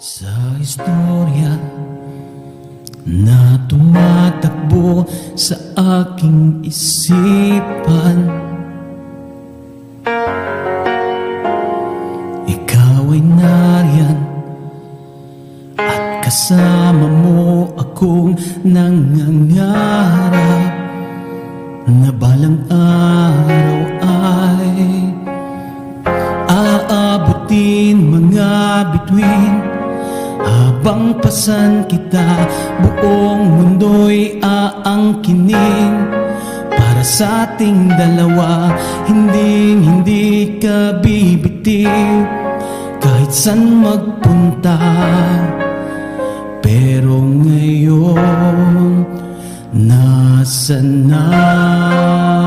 Sa istorya na tumatakbo sa aking isipan, ikaw ay nariyan at kasama mo akong nangangarap na balang araw ay aabutin mga bituin. Habang pasan kita, buong mundo'y aangkinin. Para sa ating dalawa, hindi ka bibitiw kahit san magpunta. Pero ngayon, nasa na?